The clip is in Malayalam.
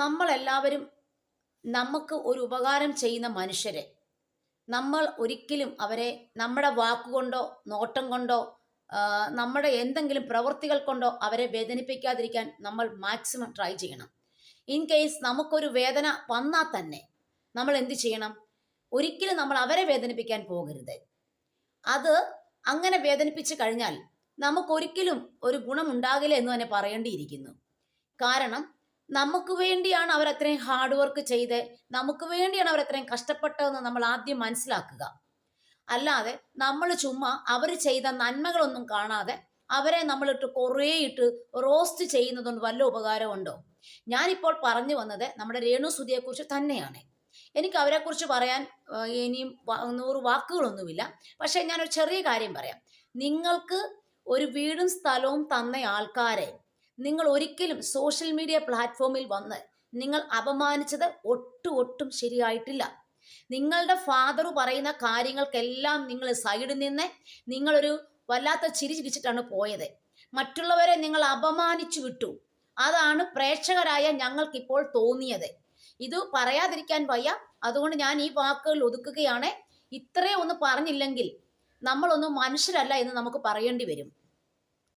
നമ്മളെല്ലാവരും നമുക്ക് ഒരു ഉപകാരം ചെയ്യുന്ന മനുഷ്യരെ നമ്മൾ ഒരിക്കലും അവരെ നമ്മുടെ വാക്കുകൊണ്ടോ നോട്ടം കൊണ്ടോ നമ്മുടെ എന്തെങ്കിലും പ്രവൃത്തികൾ കൊണ്ടോ അവരെ വേദനിപ്പിക്കാതിരിക്കാൻ നമ്മൾ മാക്സിമം ട്രൈ ചെയ്യണം. ഇൻ കേസ് നമുക്കൊരു വേദന വന്നാൽ തന്നെ നമ്മൾ എന്ത് ചെയ്യണം? ഒരിക്കലും നമ്മൾ അവരെ വേദനിപ്പിക്കാൻ പോകരുത്. അത് അങ്ങനെ വേദനിപ്പിച്ച് കഴിഞ്ഞാൽ നമുക്കൊരിക്കലും ഒരു ഗുണമുണ്ടാകില്ല എന്ന് തന്നെ പറയേണ്ടിയിരിക്കുന്നു. കാരണം നമുക്ക് വേണ്ടിയാണ് അവരത്രയും ഹാർഡ് വർക്ക് ചെയ്ത്, നമുക്ക് വേണ്ടിയാണ് അവരത്രയും കഷ്ടപ്പെട്ടതെന്ന് നമ്മൾ ആദ്യം മനസ്സിലാക്കുക. അല്ലാതെ നമ്മൾ ചുമ്മാ അവർ ചെയ്ത നന്മകളൊന്നും കാണാതെ അവരെ നമ്മളിട്ട് കുറേ ഇട്ട് റോസ്റ്റ് ചെയ്യുന്നതുകൊണ്ട് വല്ല ഉപകാരമുണ്ടോ? ഞാനിപ്പോൾ പറഞ്ഞു വന്നത് നമ്മുടെ രേണു സുധിയെക്കുറിച്ച് തന്നെയാണ്. എനിക്ക് അവരെക്കുറിച്ച് പറയാൻ ഇനിയും 100 വാക്കുകളൊന്നുമില്ല. പക്ഷേ ഞാനൊരു ചെറിയ കാര്യം പറയാം. നിങ്ങൾക്ക് ഒരു വീടും സ്ഥലവും തന്ന ആൾക്കാരെ നിങ്ങൾ ഒരിക്കലും സോഷ്യൽ മീഡിയ പ്ലാറ്റ്ഫോമിൽ വന്ന് നിങ്ങൾ അപമാനിച്ചത് ഒട്ടും ശരിയായിട്ടില്ല. നിങ്ങളുടെ ഫാദർ പറയുന്ന കാര്യങ്ങൾക്കെല്ലാം നിങ്ങൾ സൈഡിൽ നിന്ന് നിങ്ങളൊരു വല്ലാത്ത ചിരി ചിരിച്ചിട്ടാണ് പോയത്. മറ്റുള്ളവരെ നിങ്ങൾ അപമാനിച്ചു വിട്ടു. അതാണ് പ്രേക്ഷകരായ ഞങ്ങൾക്കിപ്പോൾ തോന്നിയത്. ഇത് പറയാതിരിക്കാൻ വയ്യ. അതുകൊണ്ട് ഞാൻ ഈ വാക്കുകൾ ഒതുക്കുകയാണ്. ഇത്രയും ഒന്ന് പറഞ്ഞില്ലെങ്കിൽ നമ്മളൊന്നും മനുഷ്യരല്ല എന്ന് നമുക്ക് പറയേണ്ടി വരും.